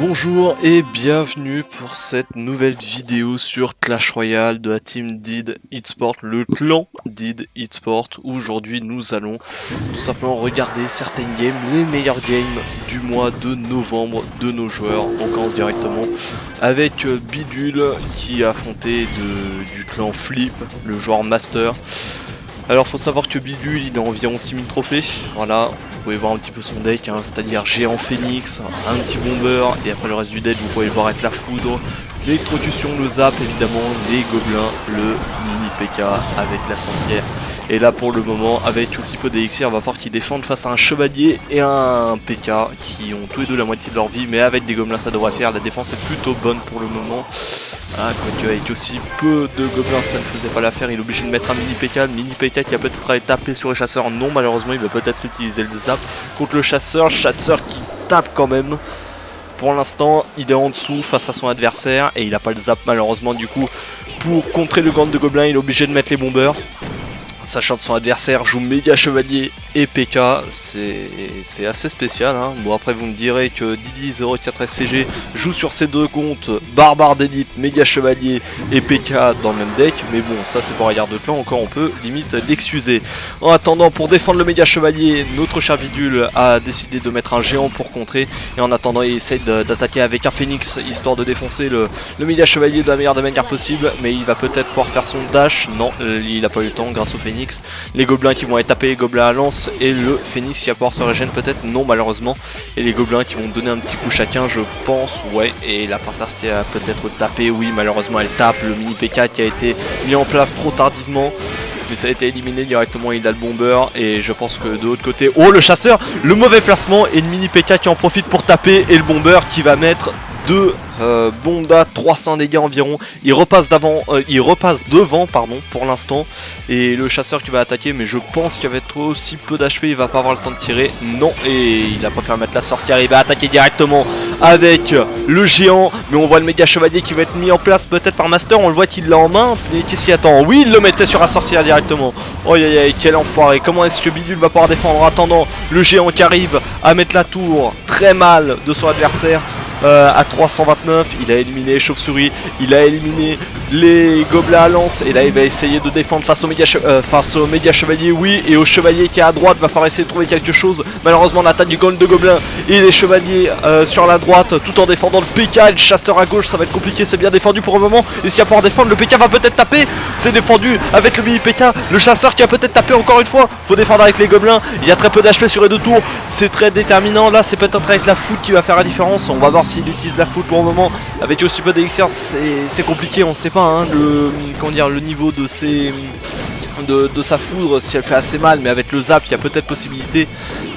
Bonjour et bienvenue pour cette nouvelle vidéo sur Clash Royale de la team Did Eatsport, le clan Did Eatsport, où aujourd'hui nous allons tout simplement regarder certaines games, les meilleures games du mois de novembre de nos joueurs. On commence directement avec Bidule qui a affronté du clan Flip, le joueur Master. Alors faut savoir que Bidule il a environ 6000 trophées, voilà. Vous pouvez voir un petit peu son deck, hein, c'est-à-dire géant phoenix, un petit bomber, et après le reste du deck vous pouvez voir être la foudre, l'électrocution, le zap évidemment, les gobelins, le mini PK avec la sorcière. Et là pour le moment, avec aussi peu d'élixir, on va voir qu'ils défendent face à un chevalier et un PK qui ont tous les deux la moitié de leur vie, mais avec des gobelins ça devrait faire, la défense est plutôt bonne pour le moment. Ah, quoique avec aussi peu de gobelins ça ne faisait pas l'affaire, il est obligé de mettre un mini PK, le mini PK qui a peut-être à être tapé sur les chasseurs, non malheureusement il va peut-être utiliser le zap contre le chasseur qui tape quand même. Pour l'instant il est en dessous face à son adversaire et il n'a pas le zap malheureusement, du coup pour contrer le gang de gobelins il est obligé de mettre les bombers. Sachant que son adversaire joue méga chevalier et PK, c'est assez spécial, hein. Bon après vous me direz que Didi04SCG joue sur ces deux comptes, barbare d'élite, méga chevalier et PK dans le même deck, mais bon ça c'est pour la garde de clan, encore on peut limite l'excuser. En attendant, pour défendre le méga chevalier, notre cher Bidule a décidé de mettre un géant pour contrer, et en attendant il essaye d'attaquer avec un phoenix histoire de défoncer le méga chevalier de la meilleure des manières possible, mais il va peut-être pouvoir faire son dash, non il n'a pas eu le temps grâce au phoenix. Les gobelins qui vont être tapés, les gobelins à lance, et le phoenix qui va pouvoir se régénérer peut-être, non malheureusement, et les gobelins qui vont donner un petit coup chacun je pense, ouais, et la princesse qui a peut-être tapé, oui malheureusement elle tape, le mini PK qui a été mis en place trop tardivement, mais ça a été éliminé directement, il a le bomber, et je pense que de l'autre côté, oh le chasseur, le mauvais placement, et le mini PK qui en profite pour taper, et le bomber qui va mettre deux Bonda, 300 dégâts environ. Il repasse devant pardon pour l'instant, et le chasseur qui va attaquer, mais je pense qu'avec aussi peu d'HP il va pas avoir le temps de tirer, non, et il a préféré mettre la sorcière, il va attaquer directement avec le géant, mais on voit le méga chevalier qui va être mis en place peut-être par Master, on le voit qu'il l'a en main, et qu'est-ce qu'il attend? Oui, il le mettait sur la sorcière directement. Oh aïe aïe, quel enfoiré, comment est-ce que Bidule va pouvoir défendre? En attendant, le géant qui arrive à mettre la tour très mal de son adversaire. À 329, il a éliminé les chauves-souris, il a éliminé les gobelins à lance, et là il va essayer de défendre face au méga chevalier, oui, et au chevalier qui est à droite, va falloir essayer de trouver quelque chose. Malheureusement on attaque du gang de gobelins et les chevaliers sur la droite, tout en défendant le PK et le chasseur à gauche, ça va être compliqué, c'est bien défendu pour le moment. Est-ce qu'il va pouvoir défendre? Le PK va peut-être taper, c'est défendu avec le mini PK, le chasseur qui a peut-être tapé encore une fois, faut défendre avec les gobelins, il y a très peu d'HP sur les deux tours, c'est très déterminant, là c'est peut-être avec la foot qui va faire la différence, on va voir s'il utilise la foot pour le moment, avec aussi peu d'élixir c'est compliqué, on sait pas hein, le niveau de sa foudre, si elle fait assez mal, mais avec le zap il y a peut-être possibilité.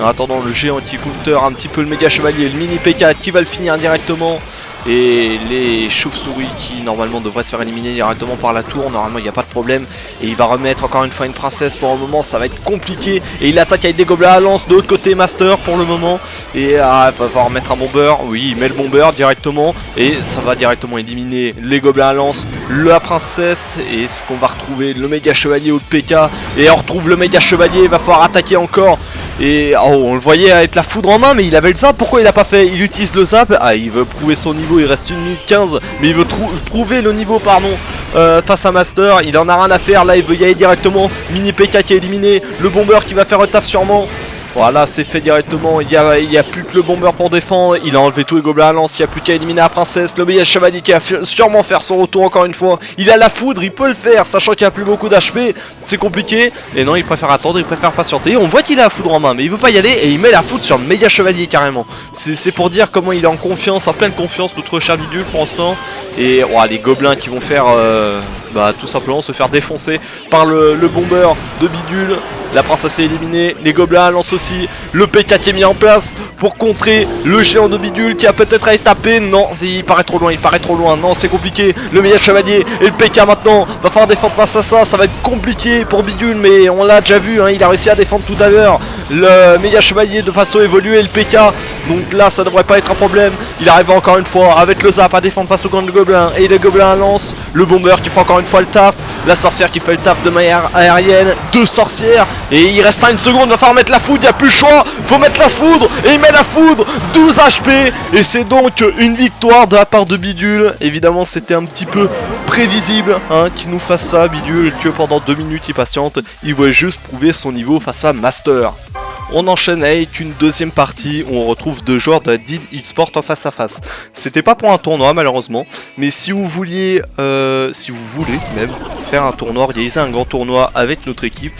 En attendant, le géant qui counter un petit peu le méga chevalier, le mini PK qui va le finir directement, et les chauves-souris qui normalement devraient se faire éliminer directement par la tour, normalement il n'y a pas de problème, et il va remettre encore une fois une princesse. Pour le moment ça va être compliqué, et il attaque avec des gobelins à lance de l'autre côté Master pour le moment, et il va falloir mettre un bomber, oui il met le bomber directement, et ça va directement éliminer les gobelins à lance, la princesse, et ce qu'on va retrouver le méga chevalier ou le PK, et on retrouve le méga chevalier, il va falloir attaquer encore. Et oh, on le voyait avec la foudre en main, mais il avait le zap, pourquoi il a pas fait? Il utilise le zap, ah il veut prouver son niveau, il reste 1 minute 15, mais il veut prouver le niveau pardon face à Master, il en a rien à faire, là il veut y aller directement, mini PK qui est éliminé, le bomber qui va faire le taf sûrement. Voilà, c'est fait directement, il y a plus que le bomber pour défendre, il a enlevé tous les gobelins à lance, il n'y a plus qu'à éliminer la princesse, le méga chevalier qui va sûrement faire son retour encore une fois, il a la foudre, il peut le faire, sachant qu'il n'y a plus beaucoup d'HP, c'est compliqué, et non il préfère attendre, il préfère patienter, on voit qu'il a la foudre en main, mais il veut pas y aller, et il met la foudre sur le méga chevalier carrément, c'est pour dire comment il est en confiance, en pleine confiance, notre cher Bidule pour l'instant, et oh, les gobelins qui vont faire... tout simplement se faire défoncer par le bomber de Bidule. La princesse est éliminée, les gobelins lancent aussi, le PK qui est mis en place pour contrer le géant de Bidule qui a peut-être à être tapé, non, il paraît trop loin, non c'est compliqué, le méga chevalier et le PK maintenant, va falloir défendre face à ça va être compliqué pour Bidule, mais on l'a déjà vu, hein, il a réussi à défendre tout à l'heure, le méga chevalier de façon évoluée, le PK, donc là ça devrait pas être un problème, il arrive encore une fois avec le zap à défendre face au gang de gobelins, et les gobelins lancent, le bomber qui fait encore une fois le taf, La sorcière qui fait le taf de manière aérienne. 2 sorcières. Et il reste 1 seconde. Va falloir mettre la foudre. Il n'y a plus le choix. Faut mettre la foudre. Et il met la foudre. 12 HP. Et c'est donc une victoire de la part de Bidule. Évidemment, c'était un petit peu prévisible hein, qu'il nous fasse ça, Bidule. Que pendant 2 minutes, il patiente. Il voulait juste prouver son niveau face à Master. On enchaîne avec une deuxième partie où on retrouve 2 joueurs de Did eSport en face à face. C'était pas pour un tournoi malheureusement, mais si vous vouliez, si vous voulez même faire un tournoi, organiser un grand tournoi avec notre équipe,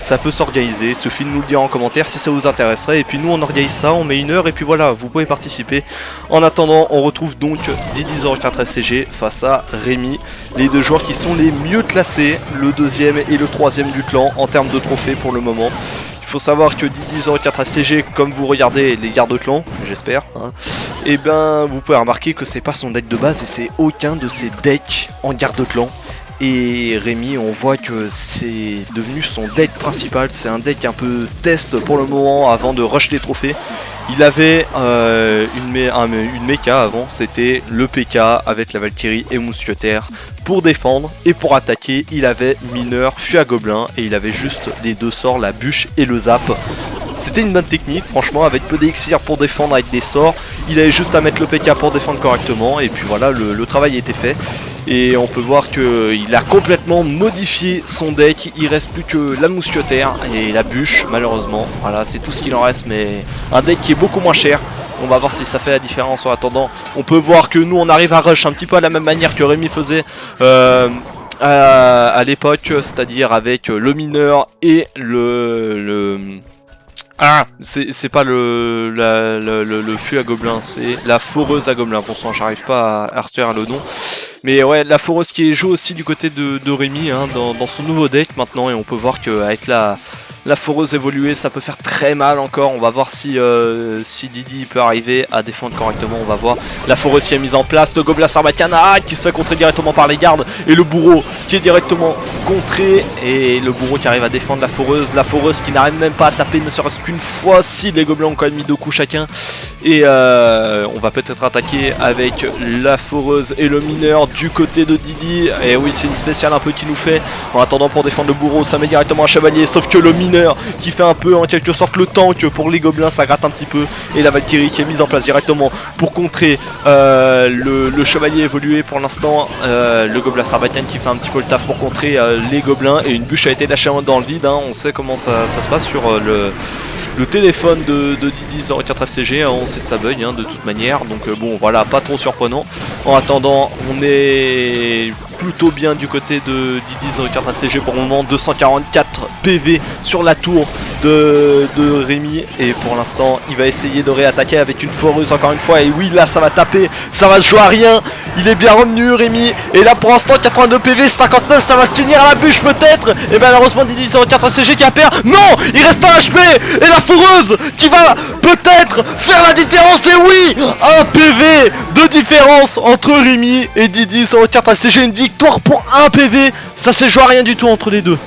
ça peut s'organiser. Il suffit de nous le dire en commentaire si ça vous intéresserait. Et puis nous on organise ça, on met 1 heure et puis voilà, vous pouvez participer. En attendant, on retrouve donc Didi04 SCG face à Rémi. Les 2 joueurs qui sont les mieux classés, le 2e et le 3e du clan en termes de trophées pour le moment. Il faut savoir que Didi04 FCG, comme vous regardez les gardes de clan, j'espère, hein, et ben vous pouvez remarquer que c'est pas son deck de base et c'est aucun de ses decks en garde de clan. Et Rémi, on voit que c'est devenu son deck principal, c'est un deck un peu test pour le moment avant de rush les trophées. Il avait une mecha avant, c'était le PK avec la Valkyrie et Mousquetaire pour défendre, et pour attaquer il avait mineur, fuite à gobelin, et il avait juste les 2 sorts, la bûche et le zap. C'était une bonne technique, franchement, avec peu d'élixir pour défendre avec des sorts, il avait juste à mettre le PK pour défendre correctement, et puis voilà, le travail était fait. Et on peut voir qu'il a complètement modifié son deck, il reste plus que la mousquetaire et la bûche malheureusement. Voilà, c'est tout ce qu'il en reste, mais un deck qui est beaucoup moins cher. On va voir si ça fait la différence en attendant. On peut voir que nous on arrive à rush un petit peu à la même manière que Rémi faisait à l'époque, c'est-à-dire avec le mineur et Ah, c'est pas le fût à gobelin, c'est la foreuse à gobelin. Pour ça, j'arrive pas à retenir le nom. Mais ouais, la foreuse qui joue aussi du côté de Rémi hein, dans son nouveau deck maintenant. Et on peut voir qu'avec la foreuse évoluée, ça peut faire très mal encore. On va voir si Didi peut arriver à défendre correctement. On va voir la foreuse qui est mise en place. Le gobelin Sarbacana qui se fait contrer directement par les gardes. Et le bourreau qui est directement contré. Et le bourreau qui arrive à défendre la foreuse. La foreuse qui n'arrive même pas à taper ne serait-ce qu'une fois si les gobelins ont quand même mis 2 coups chacun. Et on va peut-être attaquer avec la foreuse et le mineur du côté de Didi. Et oui, c'est une spéciale un peu qui nous fait. En attendant, pour défendre le bourreau, ça met directement un chevalier. Sauf que le mineur qui fait un peu en quelque sorte le tank pour les gobelins, ça gratte un petit peu. Et la Valkyrie qui est mise en place directement pour contrer le chevalier évolué pour l'instant. Le gobelin Sarbacane qui fait un petit peu le taf pour contrer les gobelins. Et une bûche a été lâchée dans le vide hein. On sait comment ça se passe sur le téléphone de Didi04 FCG, hein, on sait que ça bug hein, de toute manière, donc bon voilà, pas trop surprenant. En attendant, on est plutôt bien du côté de Didi04 FCG pour le moment, 244 PV sur la tour de Rémi, et pour l'instant il va essayer de réattaquer avec une foreuse encore une fois, et oui là ça va taper, ça va jouer à rien, il est bien revenu Rémi, et là pour l'instant 82 PV, 59, ça va se finir à la bûche peut-être, et malheureusement Didi04 FCG qui a perdu, non, il reste un HP, et la foreuse qui va peut-être faire la différence, et oui, un PV de différence entre Rémi et Didi04 FCG, une victoire pour 1 PV, ça s'est joué à rien du tout entre les deux.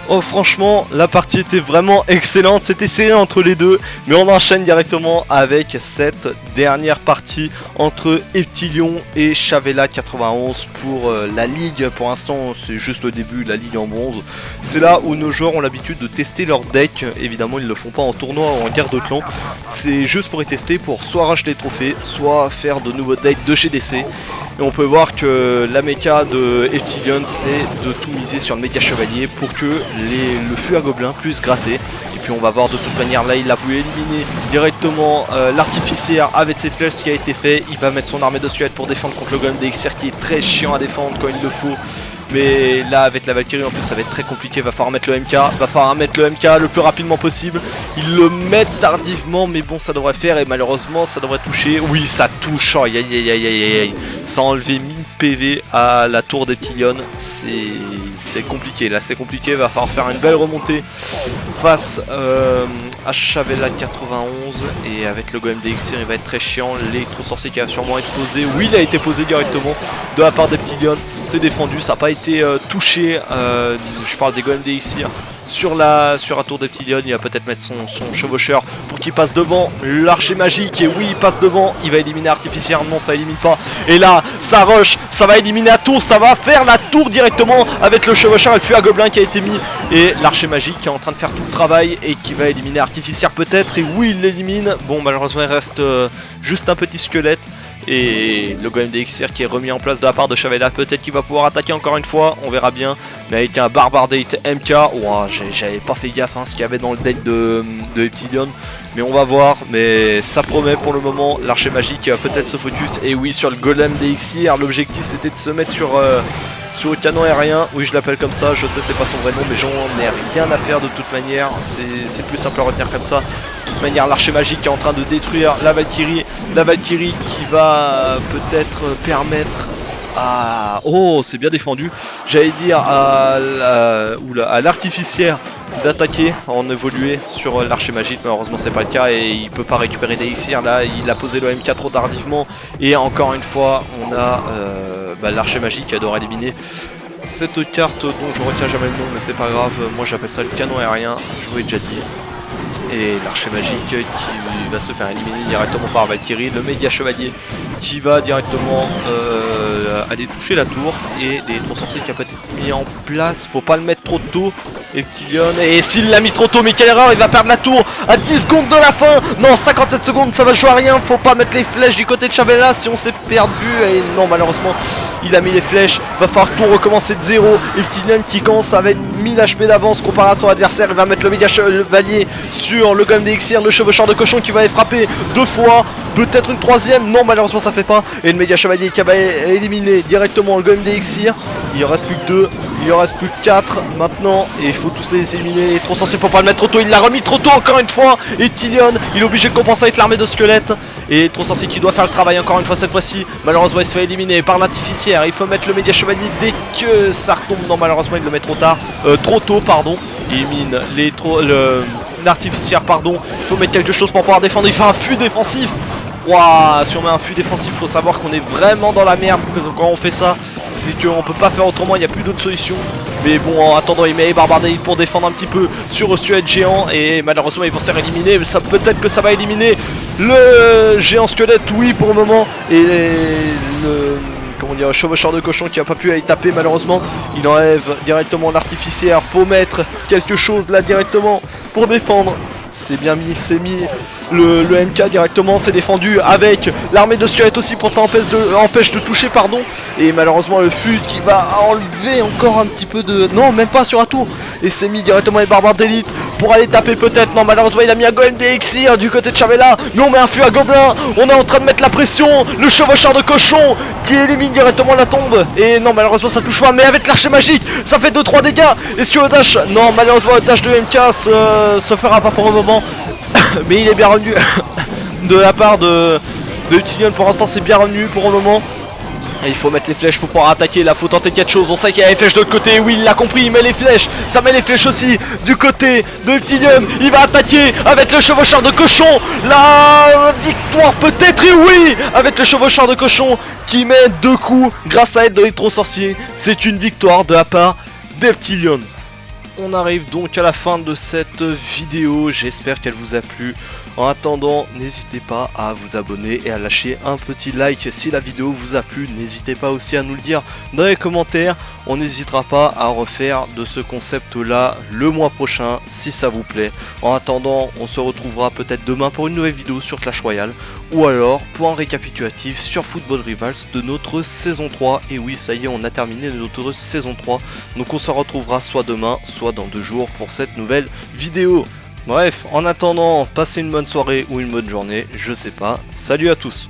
Oh franchement, la partie était vraiment excellente, c'était serré entre les deux, mais on enchaîne directement avec cette dernière partie entre Eptilion et Chavela 91 pour la ligue. Pour l'instant c'est juste le début, la ligue en bronze. C'est là où nos joueurs ont l'habitude de tester leur deck, évidemment ils ne le font pas en tournoi ou en guerre de clan, c'est juste pour y tester, pour soit racheter les trophées, soit faire de nouveaux decks de GDC. Et on peut voir que la méca de Eptilion c'est de tout miser sur le méca chevalier pour que le fût à gobelin puisse gratter. Et puis on va voir de toute manière, là il a voulu éliminer directement l'artificière avec ses flèches, ce qui a été fait. Il va mettre son armée de squelettes pour défendre contre le golem d'élixir qui est très chiant à défendre quand il le faut. Mais là avec la Valkyrie en plus ça va être très compliqué, va falloir mettre le MK, le plus rapidement possible. Ils le mettent tardivement mais bon ça devrait faire, et malheureusement ça devrait toucher. Oui ça touche, oh, aïe aïe aïe aïe aïe. Ça a enlevé 1000 PV à la tour d'Eptilion, c'est compliqué, là c'est compliqué, va falloir faire une belle remontée face à Chavela 91, et avec le golem d'élixir il va être très chiant. L'électro-sorcier qui va sûrement être posé, oui il a été posé directement de la part d'Eptilion, c'est défendu, ça n'a pas été touché, je parle des golems d'élixir. sur un tour d'Eptilion. Il va peut-être mettre son chevaucheur pour qu'il passe devant l'archer magique. Et oui, il passe devant, il va éliminer Artificière. Non, ça élimine pas. Et là, ça rush, ça va éliminer la tour, ça va faire la tour directement avec le chevaucheur et le fût à gobelin qui a été mis. Et l'archer magique qui est en train de faire tout le travail et qui va éliminer Artificière peut-être. Et oui, il l'élimine. Bon, malheureusement, il reste juste un petit squelette. Et le golem d'élixir qui est remis en place de la part de Chavella, peut-être qu'il va pouvoir attaquer encore une fois, on verra bien. Mais avec un barbare date MK, wow, j'avais pas fait gaffe ce qu'il y avait dans le deck de Eptilion. Mais on va voir, mais ça promet pour le moment. L'archer magique qui va peut-être se focus. Et oui, sur le golem d'élixir, l'objectif c'était de se mettre sur le canon aérien. Oui, je l'appelle comme ça, je sais c'est pas son vrai nom, mais j'en ai rien à faire de toute manière. C'est plus simple à retenir comme ça. De toute manière, l'archer magique est en train de détruire la Valkyrie. La Valkyrie qui va peut-être permettre à... Oh, c'est bien défendu. J'allais dire à l'artificière d'attaquer en évoluer sur l'archer magique. Malheureusement, c'est pas le cas et il peut pas récupérer d'élixir. Là, il a posé le MK trop tardivement. Et encore une fois, on a l'archer magique qui adore éliminer cette carte dont je retiens jamais le nom, mais c'est pas grave. Moi, j'appelle ça le canon aérien. Je vous l'ai déjà dit. Et l'archer magique qui va se faire éliminer directement par Valkyrie, le méga chevalier qui va directement aller toucher la tour et les trois sorciers qui a peut-être mis en place, faut pas le mettre trop tôt. Eptilion, et s'il l'a mis trop tôt, mais quelle erreur, il va perdre la tour à 10 secondes de la fin. Non, 57 secondes, ça va jouer à rien, faut pas mettre les flèches du côté de Chavella si on s'est perdu. Et non, malheureusement, il a mis les flèches, va falloir tout recommencer de zéro. Eptilion qui commence avec 1000 HP d'avance comparé à son adversaire, il va mettre le méga chevalier sur le golem d'élixir, le chevaucheur de cochon qui va les frapper deux fois, peut-être une troisième, non malheureusement ça fait pas. Et le méga chevalier qui va éliminer directement le golem d'élixir. Il en reste plus que 2, il en reste plus que 4 maintenant. Et il faut tous les éliminer. Trop sensible, faut pas le mettre trop tôt, il l'a remis trop tôt encore une fois. Et Eptilion, il est obligé de compenser avec l'armée de squelettes. Et trop sensible qui doit faire le travail encore une fois cette fois-ci. Malheureusement il se fait éliminer par l'artificière. Il faut mettre le méga chevalier dès que ça retombe. Non malheureusement il le met trop tard, trop tôt pardon. Il élimine l'artificière pardon. Il faut mettre quelque chose pour pouvoir défendre. Il fait un fût défensif. Waouh, si on met un fût défensif, il faut savoir qu'on est vraiment dans la merde quand on fait ça. C'est qu'on peut pas faire autrement, il n'y a plus d'autre solution. Mais bon, en attendant, il met Barbardé pour défendre un petit peu sur le squelette géant. Et malheureusement, ils vont se faire éliminer. Ça peut-être que ça va éliminer le géant squelette, oui, pour le moment. Et le... comment dire, chevaucheur de cochon qui a pas pu aller taper malheureusement. Il enlève directement l'artificière. Faut mettre quelque chose là directement pour défendre. C'est bien mis, c'est mis le MK directement, c'est défendu avec l'armée de squelettes aussi pour que ça empêche de toucher pardon. Et malheureusement le fut qui va enlever encore un petit peu de... Non, même pas sur un tour. Et c'est mis directement les barbares d'élite pour aller taper peut-être. Non, malheureusement il a mis un golem d'élixir du côté de Chavella. Mais on met un fût à gobelin. On est en train de mettre la pression. Le chevaucheur de cochon qui élimine directement la tombe. Et non, malheureusement ça touche pas. Mais avec l'archer magique, ça fait 2-3 dégâts. Est-ce que le dash... Non, malheureusement le dash de MK se fera pas pour le moment. Mais il est bien revenu de la part de Eptilion. Pour l'instant c'est bien revenu pour le moment. Et il faut mettre les flèches pour pouvoir attaquer. Là faut tenter quelque chose. On sait qu'il y a les flèches de l'autre côté. Oui il l'a compris, il met les flèches. Ça met les flèches aussi du côté de Eptilion. Il va attaquer avec le chevaucheur de cochon. La victoire peut-être. Et oui, avec le chevaucheur de cochon qui met 2 coups grâce à l'aide de l'électro-sorcier. C'est une victoire de la part d'Eptilion. On arrive donc à la fin de cette vidéo, j'espère qu'elle vous a plu. En attendant, n'hésitez pas à vous abonner et à lâcher un petit like si la vidéo vous a plu. N'hésitez pas aussi à nous le dire dans les commentaires. On n'hésitera pas à refaire de ce concept-là le mois prochain si ça vous plaît. En attendant, on se retrouvera peut-être demain pour une nouvelle vidéo sur Clash Royale. Ou alors pour un récapitulatif sur Football Rivals de notre saison 3. Et oui, ça y est, on a terminé notre saison 3. Donc on se retrouvera soit demain, soit dans 2 jours pour cette nouvelle vidéo. Bref, en attendant, passez une bonne soirée ou une bonne journée, je sais pas. Salut à tous!